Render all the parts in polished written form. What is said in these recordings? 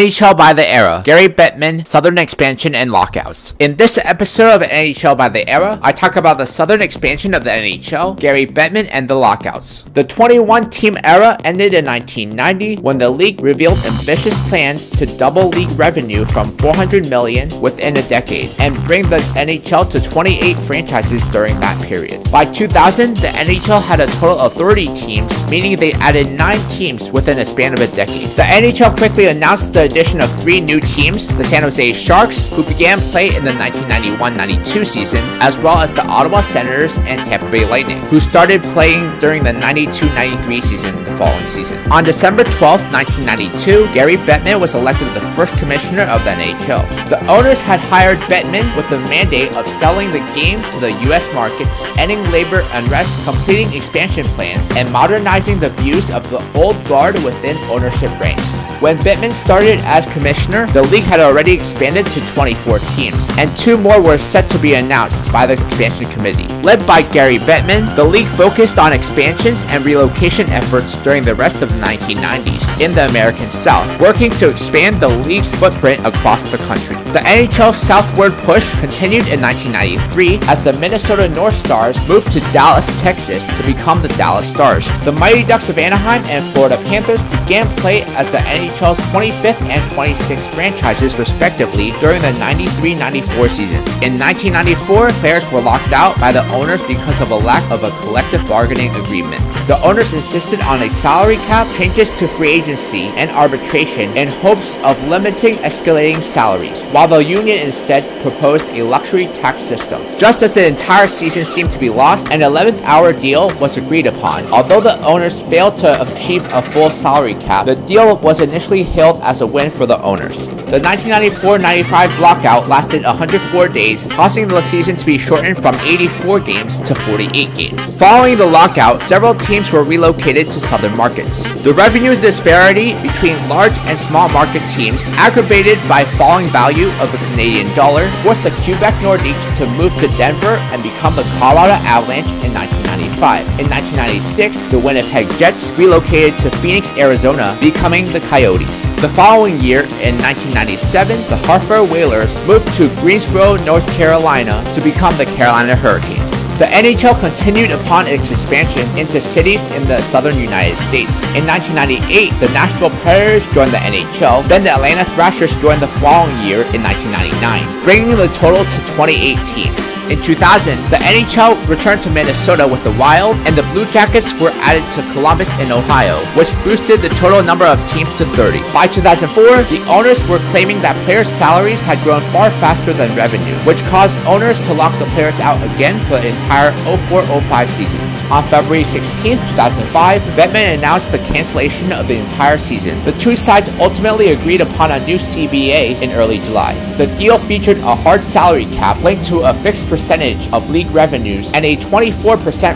NHL by the Era, Gary Bettman, Southern Expansion, and Lockouts. In this episode of NHL by the Era, I talk about the Southern Expansion of the NHL, Gary Bettman, and the Lockouts. The 21-team era ended in 1990 when the league revealed ambitious plans to double league revenue from $400 million within a decade and bring the NHL to 28 franchises during that period. By 2000, the NHL had a total of 30 teams, meaning they added 9 teams within a span of a decade. The NHL quickly announced the addition of 3 new teams, the San Jose Sharks, who began play in the 1991-92 season, as well as the Ottawa Senators and Tampa Bay Lightning, who started playing during the 92-93 season the following season. On December 12, 1992, Gary Bettman was elected the first commissioner of the NHL. The owners had hired Bettman with the mandate of selling the game to the U.S. markets, ending labor unrest, completing expansion plans, and modernizing the views of the old guard within ownership ranks. When Bettman started as commissioner, the league had already expanded to 24 teams, and 2 more were set to be announced by the expansion committee. Led by Gary Bettman, the league focused on expansions and relocation efforts during the rest of the 1990s in the American South, working to expand the league's footprint across the country. The NHL Southward push continued in 1993 as the Minnesota North Stars moved to Dallas, Texas to become the Dallas Stars. The Mighty Ducks of Anaheim and Florida Panthers began play as the NHL's 25th and 26th franchises respectively during the 93-94 season. In 1994, players were locked out by the owners because of a lack of a collective bargaining agreement. The owners insisted on a salary cap, changes to free agency, and arbitration in hopes of limiting escalating salaries, while the union instead proposed a luxury tax system. Just as the entire season seemed to be lost, an 11th-hour deal was agreed upon. Although the owners failed to achieve a full salary cap, the deal was initially hailed as a win for the owners. The 1994-95 lockout lasted 104 days, causing the season to be shortened from 84 games to 48 games. Following the lockout, several teams were relocated to southern markets. The revenue disparity between large and small market teams, aggravated by falling value of the Canadian dollar, forced the Quebec Nordiques to move to Denver and become the Colorado Avalanche in 1995. In 1996, the Winnipeg Jets relocated to Phoenix, Arizona, becoming the Coyotes. The following year, in 1997, the Hartford Whalers moved to Greensboro, North Carolina to become the Carolina Hurricanes. The NHL continued upon its expansion into cities in the southern United States. In 1998, the Nashville Predators joined the NHL, then the Atlanta Thrashers joined the following year in 1999, bringing the total to 28 teams. In 2000, the NHL returned to Minnesota with the Wild, and the Blue Jackets were added to Columbus in Ohio, which boosted the total number of teams to 30. By 2004, the owners were claiming that players' salaries had grown far faster than revenue, which caused owners to lock the players out again for the entire 04-05 season. On February 16, 2005, Bettman announced the cancellation of the entire season. The two sides ultimately agreed upon a new CBA in early July. The deal featured a hard salary cap linked to a fixed percentage of league revenues and a 24%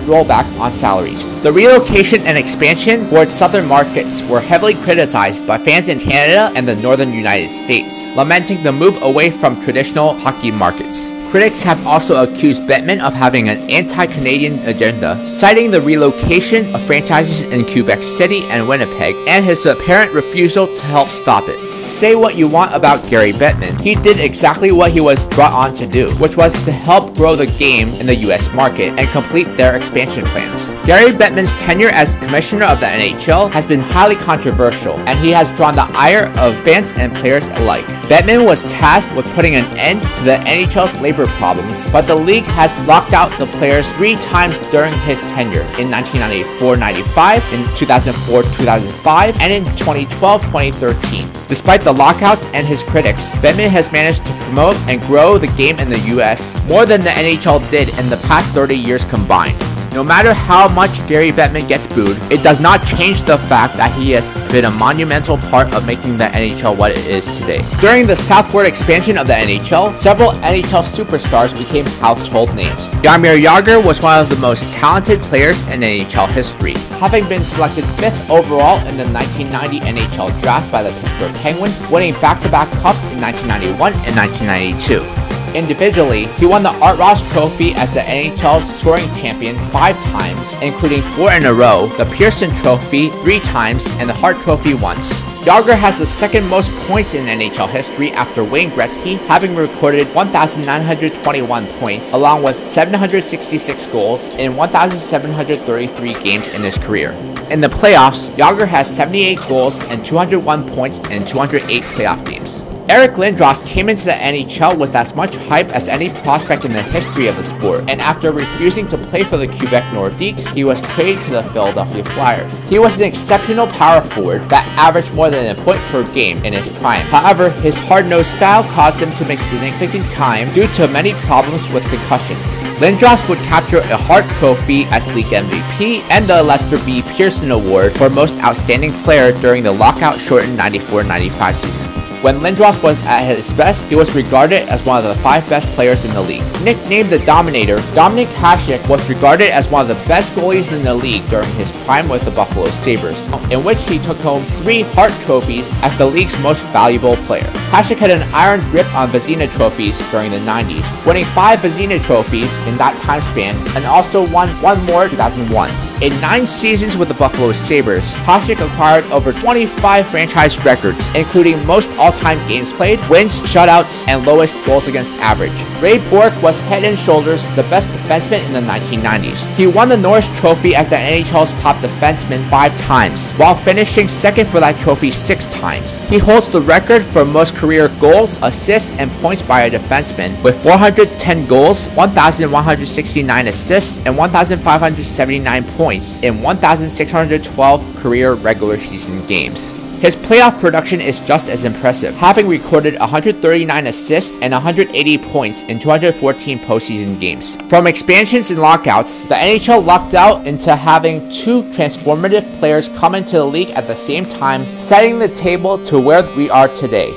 rollback on salaries. The relocation and expansion towards southern markets were heavily criticized by fans in Canada and the northern United States, lamenting the move away from traditional hockey markets. Critics have also accused Bettman of having an anti-Canadian agenda, citing the relocation of franchises in Quebec City and Winnipeg, and his apparent refusal to help stop it. Say what you want about Gary Bettman, he did exactly what he was brought on to do, which was to help grow the game in the US market and complete their expansion plans. Gary Bettman's tenure as commissioner of the NHL has been highly controversial, and he has drawn the ire of fans and players alike. Bettman was tasked with putting an end to the NHL's labor problems, but the league has locked out the players 3 times during his tenure, in 1994-95, in 2004-2005, and in 2012-2013. Despite the lockouts and his critics, Bettman has managed to promote and grow the game in the US more than the NHL did in the past 30 years combined. No matter how much Gary Bettman gets booed, it does not change the fact that he has been a monumental part of making the NHL what it is today. During the southward expansion of the NHL, several NHL superstars became household names. Jaromir Jagr was one of the most talented players in NHL history, having been selected 5th overall in the 1990 NHL draft by the Pittsburgh Penguins, winning back-to-back cups in 1991 and 1992. Individually, he won the Art Ross Trophy as the NHL's scoring champion 5 times, including 4 in a row, the Pearson Trophy 3 times, and the Hart Trophy once. Jágr has the second most points in NHL history after Wayne Gretzky, having recorded 1,921 points, along with 766 goals in 1,733 games in his career. In the playoffs, Jágr has 78 goals and 201 points in 208 playoff games. Eric Lindros came into the NHL with as much hype as any prospect in the history of the sport, and after refusing to play for the Quebec Nordiques, he was traded to the Philadelphia Flyers. He was an exceptional power forward that averaged more than a point per game in his prime. However, his hard-nosed style caused him to miss significant time due to many problems with concussions. Lindros would capture a Hart Trophy as league MVP and the Lester B. Pearson Award for Most Outstanding Player during the lockout-shortened 94-95 season. When Lindros was at his best, he was regarded as one of the 5 best players in the league. Nicknamed the Dominator, Dominik Hasek was regarded as one of the best goalies in the league during his prime with the Buffalo Sabres, in which he took home 3 Hart Trophies as the league's most valuable player. Hasek had an iron grip on Vezina trophies during the 90s, winning 5 Vezina trophies in that time span, and also won 1 more in 2001. In 9 seasons with the Buffalo Sabres, Hasek acquired over 25 franchise records, including most all-time games played, wins, shutouts, and lowest goals against average. Ray Bourque was head and shoulders the best defenseman in the 1990s. He won the Norris Trophy as the NHL's top defenseman 5 times, while finishing second for that trophy 6 times. He holds the record for most career goals, assists, and points by a defenseman, with 410 goals, 1,169 assists, and 1,579 points in 1,612 career regular season games. His playoff production is just as impressive, having recorded 139 assists and 180 points in 214 postseason games. From expansions and lockouts, the NHL lucked out into having 2 transformative players come into the league at the same time, setting the table to where we are today.